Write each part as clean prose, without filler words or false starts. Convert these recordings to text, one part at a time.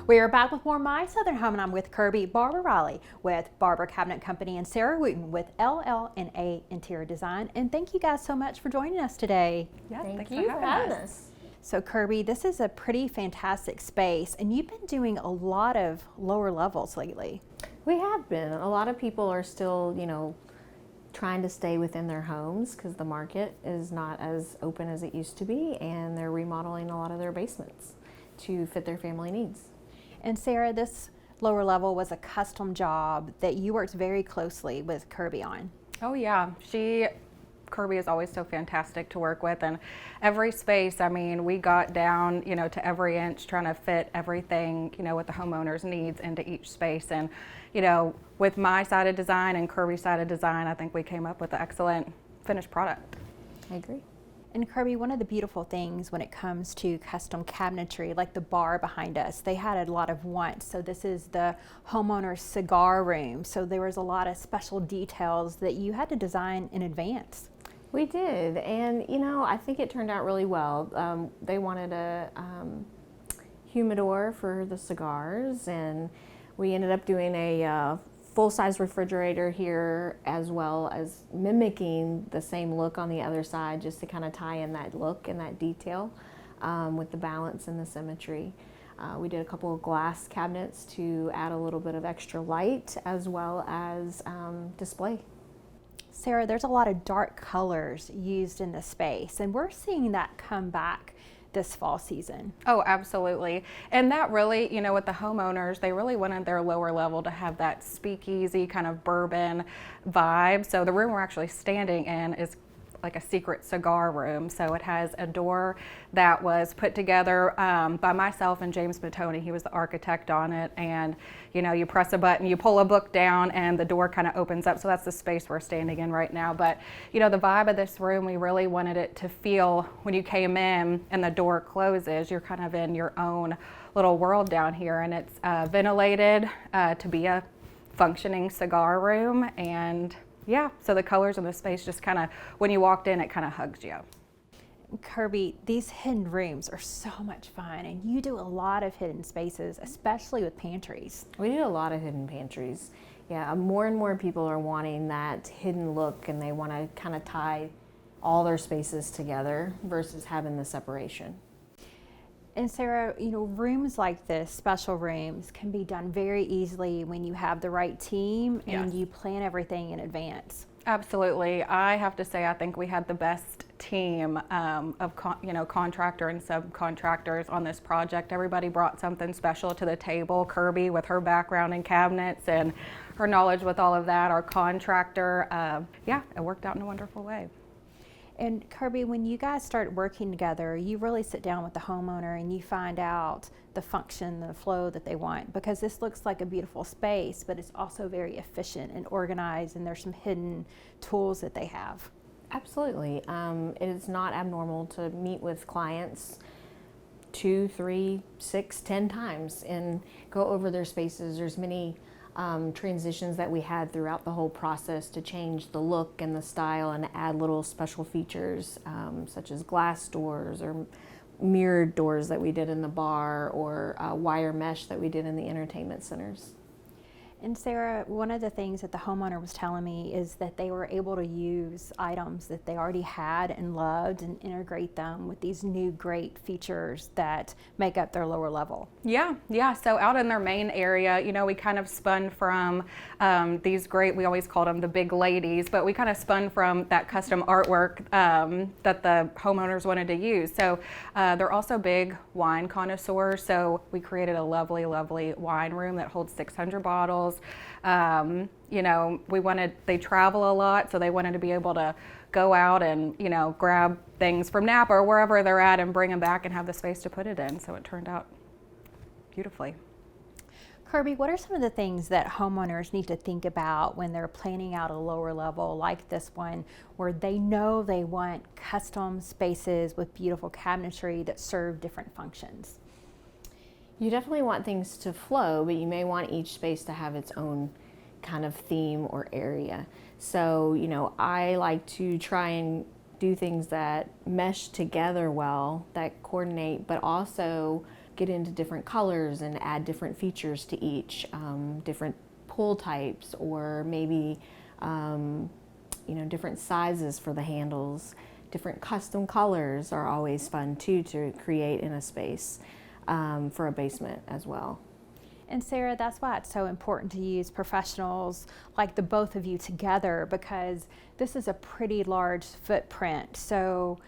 We are back with more My Southern Home, and I'm with Kirby, Barbara Riley with Barber Cabinet Company, and Sarah Wooten with LL&A Interior Design. And thank you guys so much for joining us today. Yeah, Thank you for having us. So Kirby, this is a pretty fantastic space, and you've been doing a lot of lower levels lately. We have been. A lot of people are still, trying to stay within their homes because the market is not as open as it used to be, and they're remodeling a lot of their basements to fit their family needs. And Sarah, this lower level was a custom job that you worked very closely with Kirby on. Oh yeah, Kirby is always so fantastic to work with, and every space, I mean, we got down, to every inch trying to fit everything, what the homeowner's needs into each space. And, with my side of design and Kirby's side of design, I think we came up with an excellent finished product. I agree. And Kirby, one of the beautiful things when it comes to custom cabinetry, like the bar behind us, they had a lot of wants. So this is the homeowner's cigar room. So there was a lot of special details that you had to design in advance. We did, and I think it turned out really well. They wanted a humidor for the cigars, and we ended up doing a full-size refrigerator here, as well as mimicking the same look on the other side, just to kind of tie in that look and that detail with the balance and the symmetry. We did a couple of glass cabinets to add a little bit of extra light, as well as display. Sarah, there's a lot of dark colors used in the space, and we're seeing that come back this fall season. Oh, absolutely. And that really, with the homeowners, they really wanted their lower level to have that speakeasy kind of bourbon vibe. So the room we're actually standing in is like a secret cigar room. So it has a door that was put together by myself and James Matoni. He was the architect on it. And you press a button, you pull a book down, and the door kind of opens up. So that's the space we're standing in right now. But the vibe of this room, we really wanted it to feel, when you came in and the door closes, you're kind of in your own little world down here. And it's ventilated to be a functioning cigar room. And yeah, so the colors in the space just kind of, when you walked in, it kind of hugs you. Kirby, these hidden rooms are so much fun, and you do a lot of hidden spaces, especially with pantries. We do a lot of hidden pantries. Yeah, more and more people are wanting that hidden look, and they want to kind of tie all their spaces together versus having the separation. And Sarah, rooms like this, special rooms, can be done very easily when you have the right team and you plan everything in advance. Absolutely. I have to say, I think we had the best team of contractor and subcontractors on this project. Everybody brought something special to the table. Kirby, with her background in cabinets and her knowledge with all of that, our contractor, it worked out in a wonderful way. And Kirby, when you guys start working together, you really sit down with the homeowner and you find out the function, the flow that they want, because this looks like a beautiful space, but it's also very efficient and organized, and there's some hidden tools that they have. Absolutely. It is not abnormal to meet with clients 2, 3, 6, 10 times and go over their spaces. There's many transitions that we had throughout the whole process to change the look and the style and add little special features such as glass doors or mirrored doors that we did in the bar, or wire mesh that we did in the entertainment centers. And Sarah, one of the things that the homeowner was telling me is that they were able to use items that they already had and loved and integrate them with these new great features that make up their lower level. Yeah. So out in their main area, we kind of spun from these great, we always called them the big ladies, but we kind of spun from that custom artwork that the homeowners wanted to use. So they're also big wine connoisseurs. So we created a lovely, lovely wine room that holds 600 bottles. They travel a lot, so they wanted to be able to go out and, grab things from Napa or wherever they're at and bring them back and have the space to put it in. So it turned out beautifully. Kirby, what are some of the things that homeowners need to think about when they're planning out a lower level like this one, where they know they want custom spaces with beautiful cabinetry that serve different functions? You definitely want things to flow, but you may want each space to have its own kind of theme or area. So, I like to try and do things that mesh together well, that coordinate, but also get into different colors and add different features to each, different pull types, or maybe different sizes for the handles. Different custom colors are always fun too to create in a space for a basement as well. And Sarah, that's why it's so important to use professionals like the both of you together, because this is a pretty large footprint. So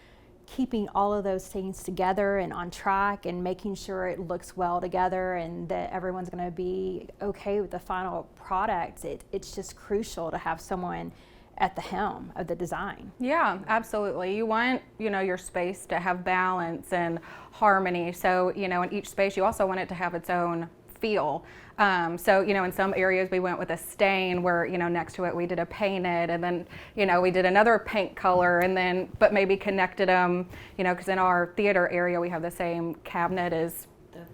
keeping all of those things together and on track and making sure it looks well together and that everyone's going to be okay with the final product, it's just crucial to have someone at the helm of the design. Yeah, absolutely. You want, your space to have balance and harmony. So, in each space, you also want it to have its own feel. So, in some areas we went with a stain where, next to it we did a painted, and then, we did another paint color, and then, but maybe connected them, because in our theater area we have the same cabinet as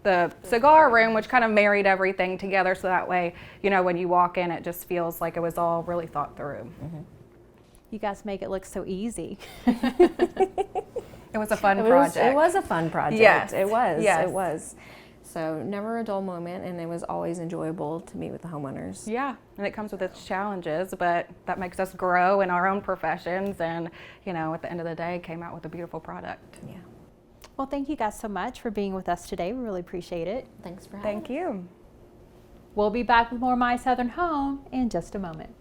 the cigar room, which kind of married everything together, so that way, when you walk in, it just feels like it was all really thought through. Mm-hmm. You guys make it look so easy. It was a fun project. It was a fun project. Yes. It was. Yes. It was. So never a dull moment, and it was always enjoyable to meet with the homeowners. Yeah, and it comes with its challenges, but that makes us grow in our own professions, and, at the end of the day, came out with a beautiful product. Yeah. Well, thank you guys so much for being with us today. We really appreciate it. Thanks for having us. Thank you. We'll be back with more My Southern Home in just a moment.